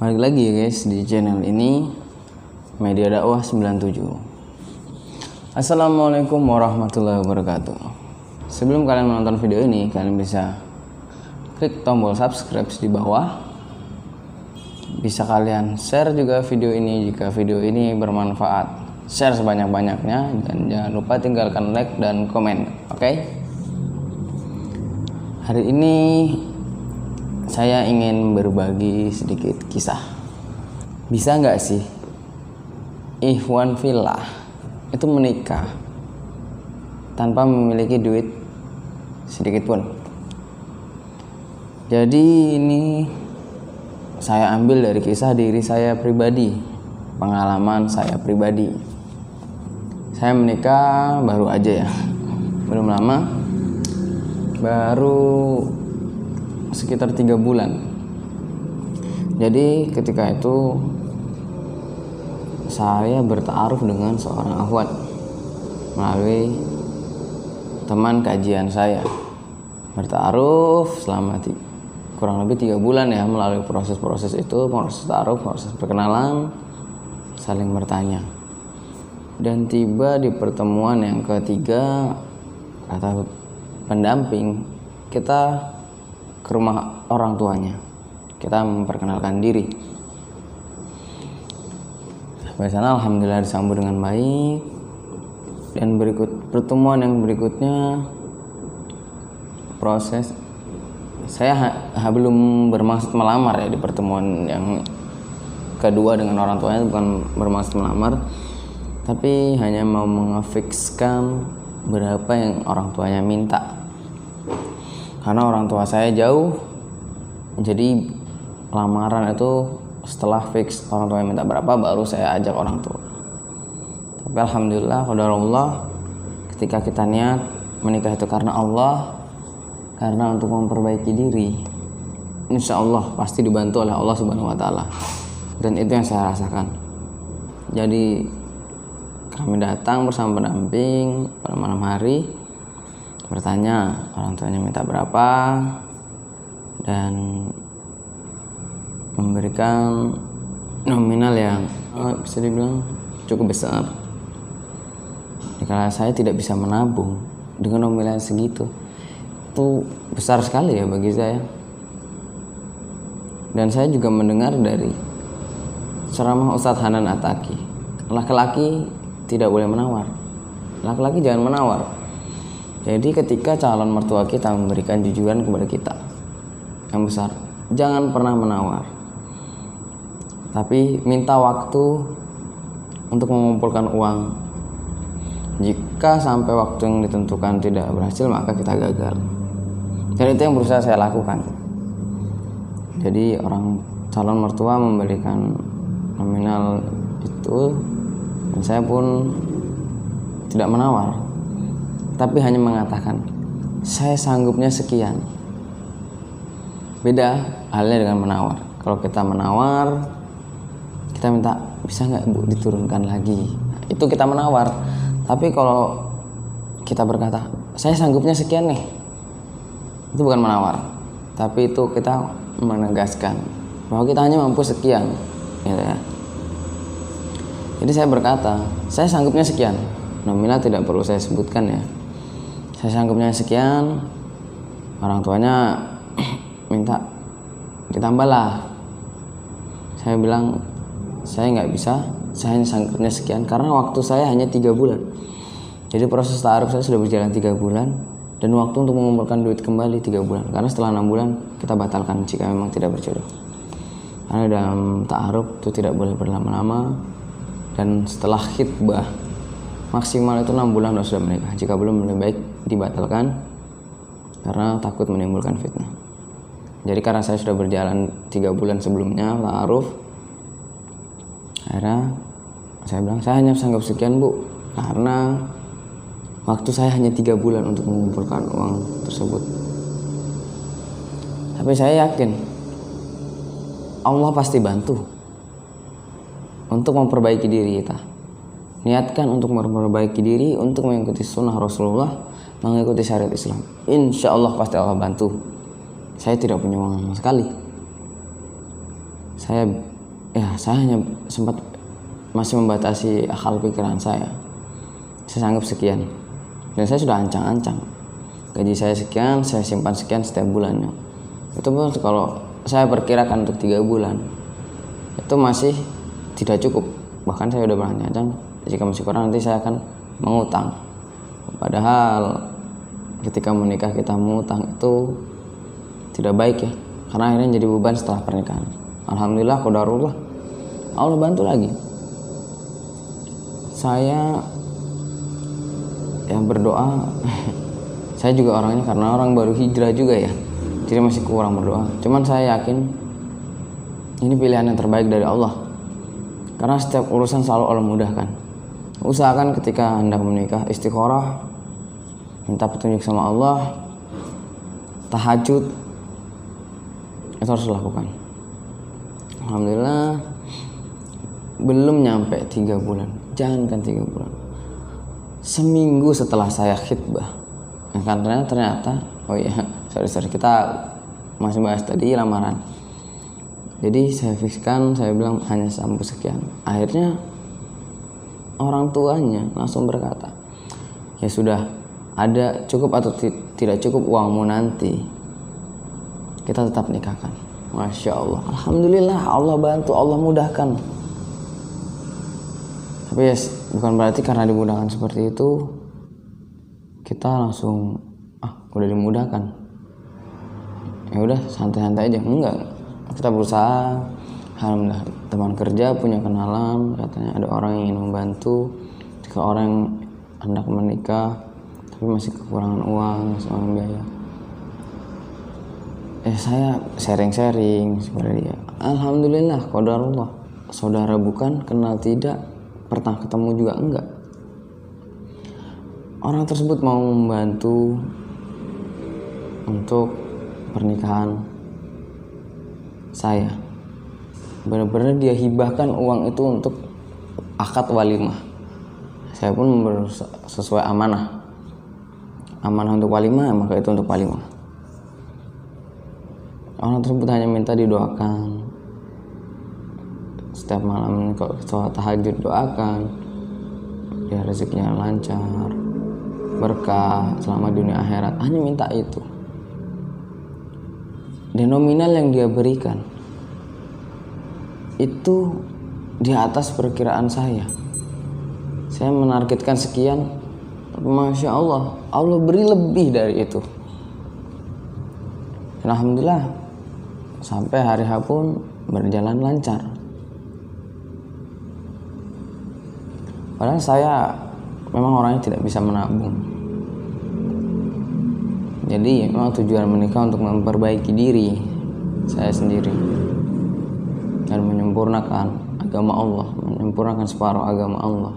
Balik lagi ya guys di channel ini, Media Dakwah 97. Assalamualaikum warahmatullahi wabarakatuh. Sebelum kalian menonton video ini, kalian bisa klik tombol subscribe di bawah. Bisa kalian share juga video ini jika video ini bermanfaat. Share sebanyak-banyaknya dan jangan lupa tinggalkan like dan komen. Oke? Hari ini saya ingin berbagi sedikit kisah. Bisa nggak sih ikhwan fillah itu menikah tanpa memiliki duit sedikit pun? Jadi ini saya ambil dari kisah diri saya pribadi, pengalaman saya pribadi. Saya menikah baru aja ya, belum lama, baru sekitar 3 bulan. Jadi ketika itu saya bertaaruf dengan seorang akhwat melalui teman kajian saya. Bertaaruf selama kurang lebih 3 bulan ya, melalui proses-proses itu, proses taaruf, proses perkenalan, saling bertanya. Dan tiba di pertemuan yang ketiga, kata pendamping, kita ke rumah orang tuanya, kita memperkenalkan diri. Sampai sana alhamdulillah disambut dengan baik. Dan pertemuan yang berikutnya, proses saya belum bermaksud melamar ya di pertemuan yang kedua dengan orang tuanya, bukan bermaksud melamar, tapi hanya mau mengefikskan berapa yang orang tuanya minta. Karena orang tua saya jauh, jadi lamaran itu setelah fix orang tua minta berapa baru saya ajak orang tua. Tapi alhamdulillah, qadarullah, ketika kita niat menikah itu karena Allah, karena untuk memperbaiki diri, insya Allah pasti dibantu oleh Allah Subhanahu Wa Taala. Dan itu yang saya rasakan. Jadi kami datang bersama pendamping pada malam hari, bertanya orang tuanya minta berapa, dan memberikan nominal yang bisa dibilang cukup besar. Kalau saya tidak bisa menabung dengan nominal segitu, itu besar sekali ya bagi saya. Dan saya juga mendengar dari ceramah Ustadz Hanan Ataki, laki-laki tidak boleh menawar, laki-laki jangan menawar. Jadi ketika calon mertua kita memberikan jujuran kepada kita yang besar, jangan pernah menawar, tapi minta waktu untuk mengumpulkan uang. Jika sampai waktu yang ditentukan tidak berhasil, maka kita gagal. Dan itu yang berusaha saya lakukan. Jadi orang calon mertua memberikan nominal itu, dan saya pun tidak menawar, tapi hanya mengatakan saya sanggupnya sekian. Beda halnya dengan menawar. Kalau kita menawar, kita minta bisa nggak Bu diturunkan lagi, itu kita menawar. Tapi kalau kita berkata saya sanggupnya sekian nih, itu bukan menawar, tapi itu kita menegaskan bahwa kita hanya mampu sekian, gitu ya. Jadi saya berkata saya sanggupnya sekian, nominal tidak perlu saya sebutkan ya. Saya sanggupnya sekian, orang tuanya minta ditambahlah. Saya bilang saya nggak bisa, saya hanya sanggupnya sekian karena waktu saya hanya 3 bulan. Jadi proses taaruf saya sudah berjalan 3 bulan, dan waktu untuk mengumpulkan duit kembali 3 bulan. Karena setelah 6 bulan kita batalkan jika memang tidak berjodoh. Karena dalam taaruf itu tidak boleh berlama-lama, dan setelah khitbah maksimal itu 6 bulan sudah menikah. Jika belum, lebih baik dibatalkan karena takut menimbulkan fitnah. Jadi karena saya sudah berjalan 3 bulan sebelumnya ta'aruf, akhirnya saya bilang saya hanya sanggup sekian Bu, karena waktu saya hanya 3 bulan untuk mengumpulkan uang tersebut. Tapi saya yakin Allah pasti bantu untuk memperbaiki diri kita. Niatkan untuk memperbaiki diri, untuk mengikuti sunnah Rasulullah, mengikuti syariat Islam. Insya Allah pasti Allah bantu. Saya tidak punya uang sama sekali. saya hanya sempat masih membatasi akal pikiran saya sanggup sekian, dan saya sudah ancang-ancang gaji saya sekian, saya simpan sekian setiap bulannya. Itu pun kalau saya perkirakan untuk 3 bulan itu masih tidak cukup, bahkan saya udah berancang-ancang jika masih kurang nanti saya akan mengutang. Padahal ketika menikah kita mengutang itu tidak baik ya, karena akhirnya jadi beban setelah pernikahan. Alhamdulillah, qadarullah, Allah bantu lagi. Saya yang berdoa saya juga orangnya, karena orang baru hijrah juga ya, jadi masih kurang berdoa. Cuman saya yakin ini pilihan yang terbaik dari Allah, karena setiap urusan selalu Allah mudahkan. Usahakan ketika hendak menikah istikharah, minta petunjuk sama Allah, tahajud, itu harus dilakukan. Alhamdulillah, belum nyampe 3 bulan, jangankan 3 bulan, seminggu setelah saya khitbah, karena ternyata sorry kita masih bahas tadi lamaran. Jadi saya fikskan, saya bilang hanya sampai sekian. Akhirnya orang tuanya langsung berkata, ya sudah, ada cukup atau tidak cukup uangmu nanti, kita tetap nikahkan. Masya Allah, alhamdulillah, Allah bantu, Allah mudahkan. Tapi ya bukan berarti karena dimudahkan seperti itu kita langsung udah dimudahkan, ya udah santai-santai aja. Enggak, kita berusaha. Alhamdulillah, teman kerja punya kenalan, katanya ada orang yang ingin membantu jika orang hendak menikah tapi masih kekurangan uang sama biaya. Saya sharing kepada dia. Alhamdulillah, qadarullah, saudara bukan, kenal tidak, pernah ketemu juga enggak. Orang tersebut mau membantu untuk pernikahan saya. Benar-benar dia hibahkan uang itu untuk akad walimah. Saya pun sesuai amanah untuk walimah, maka itu untuk walimah. Orang tersebut hanya minta didoakan setiap malam, kalau sholat tahajud doakan ya rezekinya lancar, berkah selama dunia akhirat, hanya minta itu. Dan nominal yang dia berikan itu di atas perkiraan saya. Saya menargetkan sekian, Masya Allah, Allah beri lebih dari itu. Dan alhamdulillah, sampai hari H pun berjalan lancar. Padahal saya memang orangnya tidak bisa menabung. Jadi memang tujuan menikah untuk memperbaiki diri saya sendiri dan menyempurnakan agama Allah, menyempurnakan separuh agama Allah.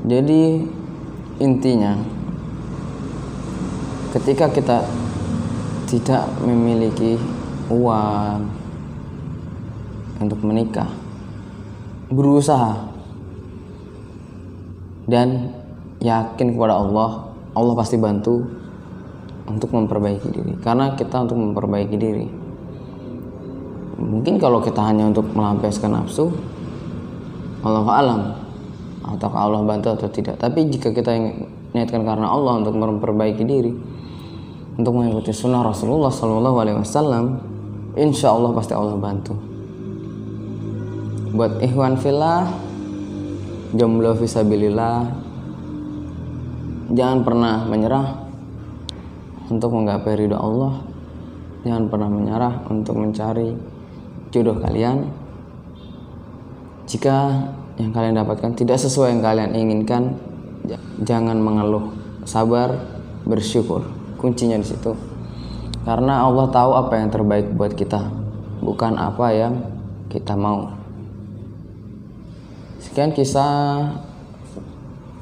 Jadi intinya, ketika kita tidak memiliki uang untuk menikah, berusaha dan yakin kepada Allah, Allah pasti bantu untuk memperbaiki diri. Karena kita untuk memperbaiki diri, mungkin kalau kita hanya untuk melampiaskan nafsu, Allahu a'lam, atau Allah bantu atau tidak. Tapi jika kita niatkan karena Allah untuk memperbaiki diri, untuk mengikuti sunnah Rasulullah SAW, insya Allah pasti Allah bantu. Buat ikhwan fillah, jomblo fisabilillah, jangan pernah menyerah untuk menggapai ridha Allah. Jangan pernah menyerah untuk mencari jodoh kalian. Jika yang kalian dapatkan tidak sesuai yang kalian inginkan, jangan mengeluh, sabar, bersyukur. Kuncinya di situ. Karena Allah tahu apa yang terbaik buat kita, bukan apa yang kita mau. Sekian kisah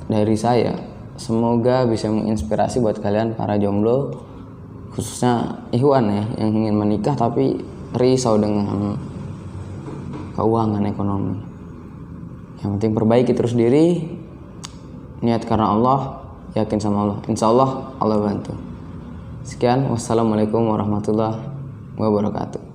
dari saya. Semoga bisa menginspirasi buat kalian para jomblo, khususnya ikhwan ya, yang ingin menikah tapi risau dengan keuangan ekonomi. Yang penting perbaiki terus diri, niat karena Allah, yakin sama Allah, insya Allah Allah bantu. Sekian, wassalamualaikum warahmatullahi wabarakatuh.